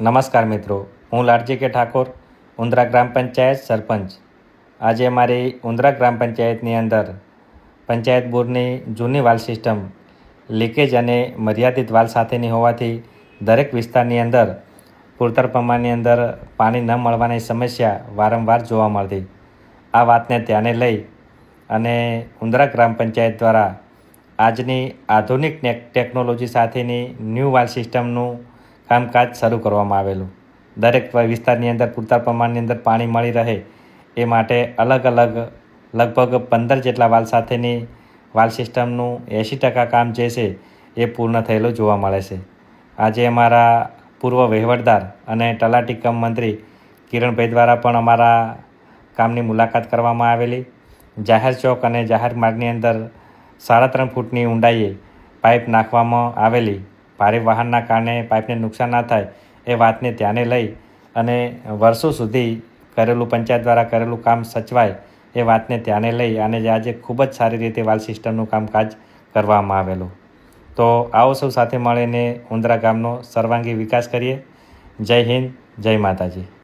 નમસ્કાર મિત્રો, હું લાલજી કે ઠાકોર, ઉંદરા ગ્રામ પંચાયત સરપંચ. આજે મારી ઉંદરા ગ્રામ પંચાયતની અંદર પંચાયત બોરની જૂની વાલ સિસ્ટમ લીકેજ અને મર્યાદિત વાલ સાથેની હોવાથી દરેક વિસ્તારની અંદર પૂરતા પ્રમાણની અંદર પાણી ન મળવાની સમસ્યા વારંવાર જોવા મળતી. આ વાતને ધ્યાને લઈ અને ઉંદરા ગ્રામ પંચાયત દ્વારા આજની આધુનિક ટેકનોલોજી સાથેની ન્યૂ વાલ સિસ્ટમનું કામકાજ શરૂ કરવામાં આવેલું. દરેક વિસ્તારની અંદર પૂરતા પ્રમાણની અંદર પાણી મળી રહે એ માટે અલગ અલગ લગભગ 15 જેટલા વાલ સાથેની વાલ સિસ્ટમનું 80% કામ જે છે એ પૂર્ણ થયેલું જોવા મળે છે. આજે અમારા પૂર્વ વહીવટદાર અને તલાટી કમ મંત્રી કિરણભાઈ દ્વારા પણ અમારા કામની મુલાકાત કરવામાં આવેલી. જાહેર ચોક અને જાહેર માર્ગની અંદર 3.5 ફૂટની ઊંડાઈએ પાઇપ નાખવામાં આવેલી. ભારે વાહનના કારણે પાઇપને નુકસાન ના થાય એ વાતને ધ્યાને લઈ અને વર્ષો સુધી કરેલું પંચાયત દ્વારા કરેલું કામ સચવાય એ વાતને ધ્યાને લઈ અને આજે ખૂબ જ સારી રીતે વાલ સિસ્ટમનું કામકાજ કરવામાં આવેલું. તો આવો સૌ સાથે મળીને ઉંદરા ગામનો સર્વાંગી વિકાસ કરીએ. જય હિન્દ, જય માતાજી.